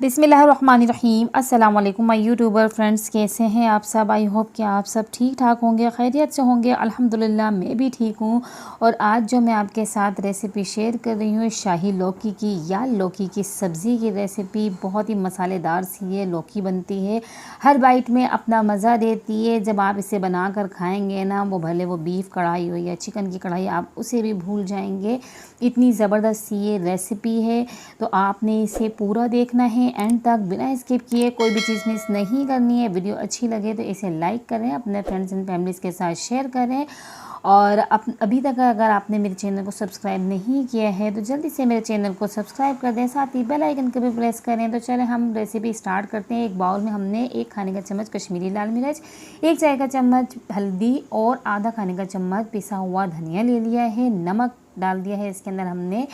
बिस्मिल्लाहिर्रहमानिर्रहीम। अस्सलाम वालेकुम माय यूट्यूबर फ्रेंड्स, कैसे हैं आप सब। आई होप कि आप सब ठीक ठाक होंगे, खैरियत से होंगे। अल्हम्दुलिल्लाह मैं भी ठीक हूँ। और आज जो मैं आपके साथ रेसिपी शेयर कर रही हूँ शाही लौकी की या लौकी की सब्ज़ी की रेसिपी। बहुत ही मसालेदार सी ये लौकी बनती है, हर बाइट में अपना मज़ा देती है। जब आप इसे बना कर खाएँगे ना, वो भले वो बीफ कढ़ाई हो या चिकन की कढ़ाई, आप उसे भी भूल जाएंगे। इतनी ज़बरदस्त सी ये रेसिपी है, तो आपने इसे पूरा देखना है एंड तक बिना स्किप किए। कोई भी चीज़ मिस नहीं करनी है। वीडियो अच्छी लगे तो इसे लाइक करें, अपने फ्रेंड्स एंड फैमिलीज़ के साथ शेयर करें। और अभी तक अगर आपने मेरे चैनल को सब्सक्राइब नहीं किया है तो जल्दी से मेरे चैनल को सब्सक्राइब कर दें, साथ ही बेल आइकन को भी प्रेस करें। तो चलें हम रेसिपी स्टार्ट करते हैं। एक बाउल में हमने 1 खाने का चम्मच कश्मीरी लाल मिर्च, 1 चाय का चम्मच हल्दी और आधा खाने का चम्मच पिसा हुआ धनिया ले लिया है। नमक डाल दिया है इसके अंदर हमने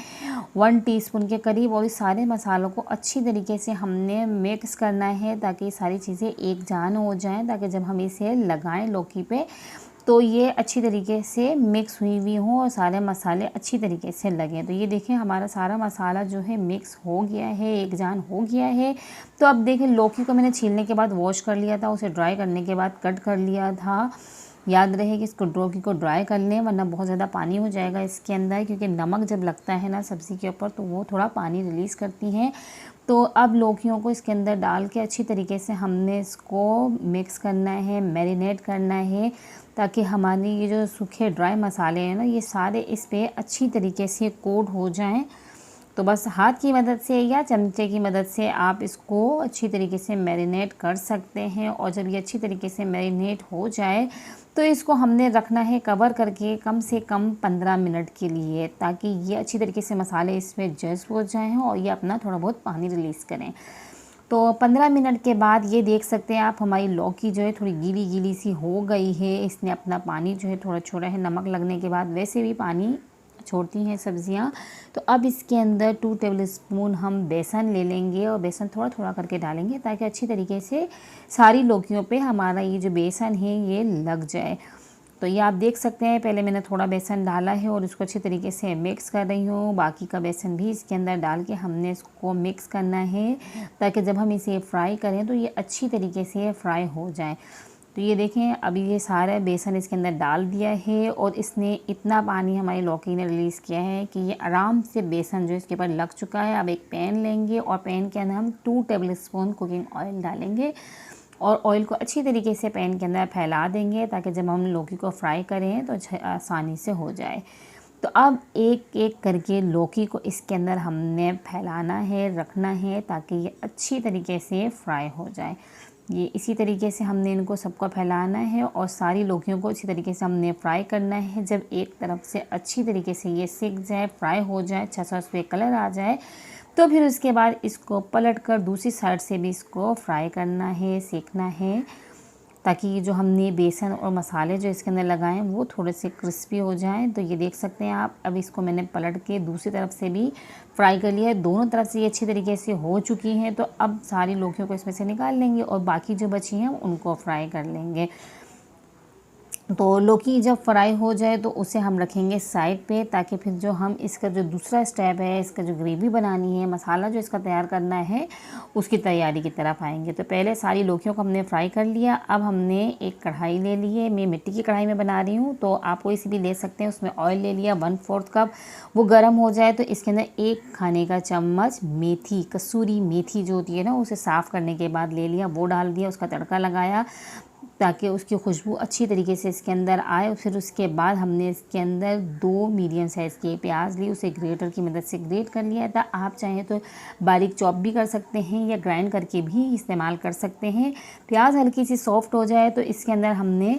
1 टीस्पून के करीब। और इस सारे मसालों को अच्छी तरीके से हमने मिक्स करना है ताकि सारी चीज़ें एक जान हो जाएं, ताकि जब हम इसे लगाएं लौकी पे तो ये अच्छी तरीके से मिक्स हुई हुई हों और सारे मसाले अच्छी तरीके से लगें। तो ये देखें हमारा सारा मसाला जो है मिक्स हो गया है, एक जान हो गया है। तो अब देखें लौकी को मैंने छीलने के बाद वॉश कर लिया था, उसे ड्राई करने के बाद कट कर लिया था। याद रहे कि इसको लौकी को ड्राई कर लें, वरना बहुत ज़्यादा पानी हो जाएगा इसके अंदर, क्योंकि नमक जब लगता है ना सब्ज़ी के ऊपर तो वो थोड़ा पानी रिलीज़ करती हैं। तो अब लौकियों को इसके अंदर डाल के अच्छी तरीके से हमने इसको मिक्स करना है, मैरिनेट करना है, ताकि हमारी ये जो सूखे ड्राई मसाले हैं ना, ये सारे इस पे अच्छी तरीके से कोट हो जाएं। तो बस हाथ की मदद से या चमचे की मदद से आप इसको अच्छी तरीके से मैरिनेट कर सकते हैं। और जब ये अच्छी तरीके से मैरिनेट हो जाए तो इसको हमने रखना है कवर करके कम से कम 15 मिनट के लिए, ताकि ये अच्छी तरीके से मसाले इसमें जज़्ब हो जाएं और ये अपना थोड़ा बहुत पानी रिलीज़ करें। तो 15 मिनट के बाद ये देख सकते हैं आप, हमारी लौकी जो है थोड़ी गीली गीली सी हो गई है। इसने अपना पानी जो है थोड़ा छोड़ा है। नमक लगने के बाद वैसे भी पानी छोड़ती हैं सब्जियां। तो अब इसके अंदर 2 टेबलस्पून हम बेसन ले लेंगे और बेसन थोड़ा थोड़ा करके डालेंगे, ताकि अच्छी तरीके से सारी लौकियों पे हमारा ये जो बेसन है ये लग जाए। तो ये आप देख सकते हैं, पहले मैंने थोड़ा बेसन डाला है और इसको अच्छी तरीके से मिक्स कर रही हूँ। बाकी का बेसन भी इसके अंदर डाल के हमने इसको मिक्स करना है, ताकि जब हम इसे फ्राई करें तो ये अच्छी तरीके से फ्राई हो जाए। तो ये देखें अभी ये सारा बेसन इसके अंदर डाल दिया है और इसने इतना पानी हमारी लौकी ने रिलीज़ किया है कि ये आराम से बेसन जो इसके ऊपर लग चुका है। अब एक पैन लेंगे और पैन के अंदर हम 2 टेबलस्पून कुकिंग ऑयल डालेंगे और ऑयल को अच्छी तरीके से पैन के अंदर फैला देंगे, ताकि जब हम लौकी को फ्राई करें तो आसानी से हो जाए। तो अब एक एक करके लौकी को इसके अंदर हमने फैलाना है, रखना है, ताकि ये अच्छी तरीके से फ्राई हो जाए। ये इसी तरीके से हमने इनको सबको फैलाना है और सारी लौकियों को इसी तरीके से हमने फ्राई करना है। जब एक तरफ से अच्छी तरीके से ये सिक जाए, फ्राई हो जाए, अच्छा सा उस पर कलर आ जाए, तो फिर उसके बाद इसको पलटकर दूसरी साइड से भी इसको फ्राई करना है, सेकना है, ताकि ये जो हमने बेसन और मसाले जो इसके अंदर लगाए हैं वो थोड़े से क्रिस्पी हो जाएं। तो ये देख सकते हैं आप, अब इसको मैंने पलट के दूसरी तरफ से भी फ्राई कर लिया है। दोनों तरफ से ये अच्छी तरीके से हो चुकी हैं। तो अब सारी लौकियों को इसमें से निकाल लेंगे और बाकी जो बची हैं उनको फ्राई कर लेंगे। तो लौकी जब फ्राई हो जाए तो उसे हम रखेंगे साइड पे, ताकि फिर जो हम इसका जो दूसरा स्टेप है, इसका जो ग्रेवी बनानी है, मसाला जो इसका तैयार करना है, उसकी तैयारी की तरफ आएंगे। तो पहले सारी लौकियों को हमने फ्राई कर लिया। अब हमने एक कढ़ाई ले ली है, मैं मिट्टी की कढ़ाई में बना रही हूँ, तो आप कोई सी भी ले सकते हैं। उसमें ऑयल ले लिया 1/4 कप। वो गर्म हो जाए तो इसके अंदर 1 खाने का चम्मच मेथी, कसूरी मेथी जो होती है ना, उसे साफ़ करने के बाद ले लिया, वो डाल दिया, उसका तड़का लगाया ताकि उसकी खुशबू अच्छी तरीके से इसके अंदर आए। फिर उसके बाद हमने इसके अंदर 2 मीडियम साइज़ के प्याज ली, उसे ग्रेटर की मदद से ग्रेट कर लिया था। आप चाहें तो बारीक चॉप भी कर सकते हैं या ग्राइंड करके भी इस्तेमाल कर सकते हैं। प्याज हल्की सी सॉफ्ट हो जाए तो इसके अंदर हमने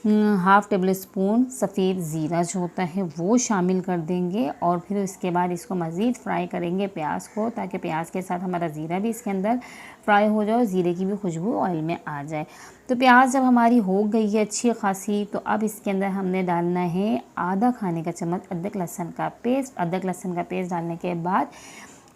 1/2 टेबलस्पून सफ़ेद ज़ीरा जो होता है वो शामिल कर देंगे। और फिर उसके बाद इसको मज़ीद फ्राई करेंगे प्याज को, ताकि प्याज के साथ हमारा ज़ीरा भी इसके अंदर फ्राई हो जाए और ज़ीरे की भी खुशबू ऑयल में आ जाए। तो प्याज जब हमारी हो गई है अच्छी खासी, तो अब इसके अंदर हमने डालना है आधा खाने का चम्मच अदरक लहसुन का पेस्ट। अदरक लहसुन का पेस्ट डालने के बाद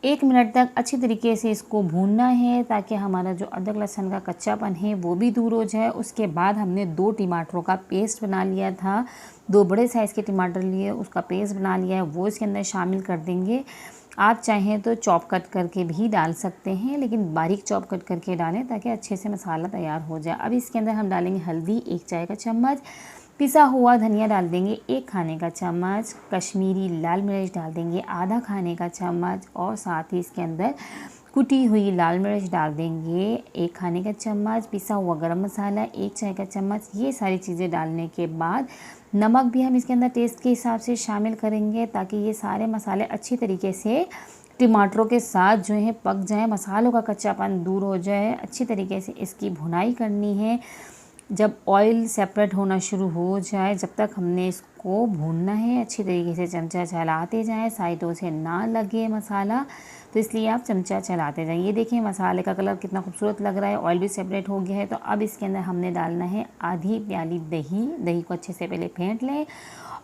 1 मिनट तक अच्छी तरीके से इसको भूनना है, ताकि हमारा जो अदरक लहसुन का कच्चापन है वो भी दूर हो जाए। उसके बाद हमने 2 टमाटरों का पेस्ट बना लिया था, 2 बड़े साइज़ के टमाटर लिए, उसका पेस्ट बना लिया है, वो इसके अंदर शामिल कर देंगे। आप चाहें तो चॉप कट करके भी डाल सकते हैं, लेकिन बारीक चॉप कट करके डालें ताकि अच्छे से मसाला तैयार हो जाए। अब इसके अंदर हम डालेंगे हल्दी 1 चाय का चम्मच, पिसा हुआ धनिया डाल देंगे 1 खाने का चम्मच, कश्मीरी लाल मिर्च डाल देंगे आधा खाने का चम्मच और साथ ही इसके अंदर कुटी हुई लाल मिर्च डाल देंगे 1 खाने का चम्मच, पिसा हुआ गरम मसाला 1 चाय का चम्मच। ये सारी चीज़ें डालने के बाद नमक भी हम इसके अंदर टेस्ट के हिसाब से शामिल करेंगे ताकि ये सारे मसाले अच्छी तरीके से टमाटरों के साथ जो है पक जाए, मसालों का कच्चापन दूर हो जाए। अच्छी तरीके से इसकी भुनाई करनी है। जब ऑयल सेपरेट होना शुरू हो जाए, जब तक हमने इसको भूनना है। अच्छी तरीके से चमचा चलाते जाएं, साइडों से ना लगे मसाला, तो इसलिए आप चमचा चलाते जाएं। ये देखिए मसाले का कलर कितना खूबसूरत लग रहा है, ऑयल भी सेपरेट हो गया है। तो अब इसके अंदर हमने डालना है आधी प्याली दही। दही को अच्छे से पहले फेंट लें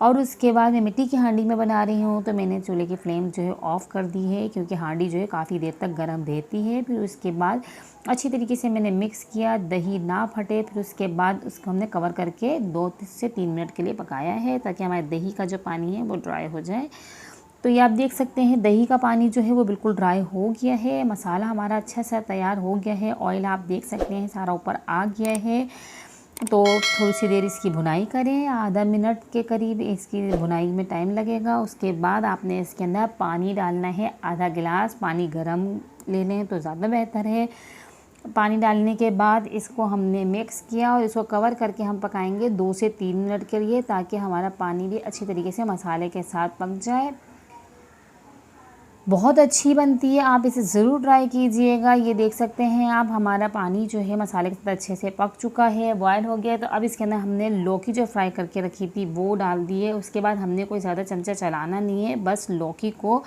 और उसके बाद मैं मिट्टी की हांडी में बना रही हूँ तो मैंने चूल्हे की फ्लेम जो है ऑफ़ कर दी है, क्योंकि हांडी जो है काफ़ी देर तक गर्म रहती है। फिर उसके बाद अच्छी तरीके से मैंने मिक्स किया, दही ना फटे। फिर उसके बाद उसको हमने कवर करके 2 से 3 मिनट के लिए पकाया है ताकि हमारे दही का जो पानी है वो ड्राई हो जाए। तो ये आप देख सकते हैं दही का पानी जो है वो बिल्कुल ड्राई हो गया है, मसाला हमारा अच्छा सा तैयार हो गया है, ऑयल आप देख सकते हैं सारा ऊपर आ गया है। तो थोड़ी सी देर इसकी भुनाई करें, आधा मिनट के करीब इसकी भुनाई में टाइम लगेगा। उसके बाद आपने इसके अंदर पानी डालना है, आधा गिलास पानी गरम ले लें तो ज़्यादा बेहतर है। पानी डालने के बाद इसको हमने मिक्स किया और इसको कवर करके हम पकाएंगे 2 से 3 मिनट के लिए, ताकि हमारा पानी भी अच्छी तरीके से मसाले के साथ पक जाए। बहुत अच्छी बनती है, आप इसे ज़रूर ट्राई कीजिएगा। ये देख सकते हैं आप हमारा पानी जो है मसाले के साथ अच्छे से पक चुका है, बॉयल हो गया है। तो अब इसके अंदर हमने लौकी जो फ्राई करके रखी थी वो डाल दी है। उसके बाद हमने कोई ज़्यादा चमचा चलाना नहीं है, बस लौकी को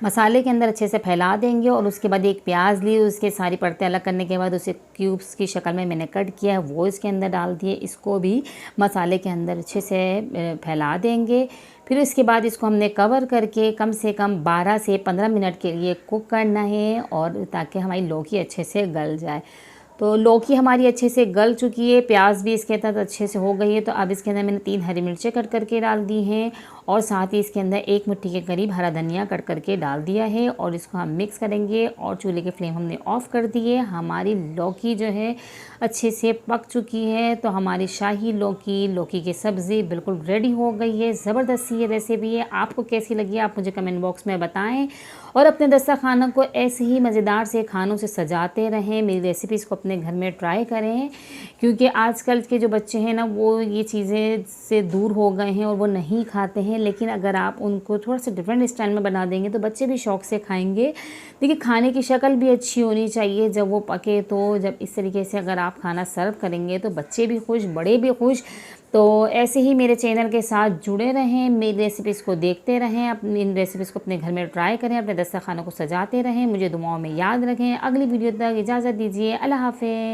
मसाले के अंदर अच्छे से फैला देंगे। और उसके बाद एक प्याज ली, उसके सारी परतें अलग करने के बाद उसे क्यूब्स की शक्ल में मैंने कट किया है, वो इसके अंदर डाल दिए। इसको भी मसाले के अंदर अच्छे से फैला देंगे। फिर उसके बाद इसको हमने कवर करके कम से कम 12 से 15 मिनट के लिए कुक करना है, और ताकि हमारी लौकी अच्छे से गल जाए। तो लौकी हमारी अच्छे से गल चुकी है, प्याज भी इसके अंदर अच्छे से हो गई है। तो अब इसके अंदर मैंने 3 हरी मिर्चें कट करके डाल दी हैं और साथ ही इसके अंदर 1 मुट्ठी के करीब हरा धनिया कट करके डाल दिया है। और इसको हम मिक्स करेंगे और चूल्हे की फ्लेम हमने ऑफ़ कर दी है। हमारी लौकी जो है अच्छे से पक चुकी है। तो हमारी शाही लौकी की सब्ज़ी बिल्कुल रेडी हो गई है। ज़बरदस्त ये रेसिपी है, आपको कैसी लगी आप मुझे कमेंट बॉक्स में बताएं। और अपने दस्तरखानों को ऐसे ही मज़ेदार से खानों से सजाते रहें। मेरी रेसिपीज़ को अपने घर में ट्राई करें, क्योंकि आजकल के जो बच्चे हैं ना वो ये चीज़ें से दूर हो गए हैं और वो नहीं खाते हैं। लेकिन अगर आप उनको थोड़ा सा डिफरेंट स्टाइल में बना देंगे तो बच्चे भी शौक़ से खाएंगे। देखिए खाने की शक्ल भी अच्छी होनी चाहिए जब वो पके। तो जब इस तरीके से अगर आप खाना सर्व करेंगे तो बच्चे भी खुश, बड़े भी खुश। तो ऐसे ही मेरे चैनल के साथ जुड़े रहें, मेरी रेसिपीज़ को देखते रहें, अपनी इन रेसिपीज़ को अपने घर में ट्राई करें, अपने दस्तरखानों को सजाते रहें। मुझे दुआओं में याद रखें। अगली वीडियो तक इजाज़त दीजिए। अल्लाह हाफ़िज़।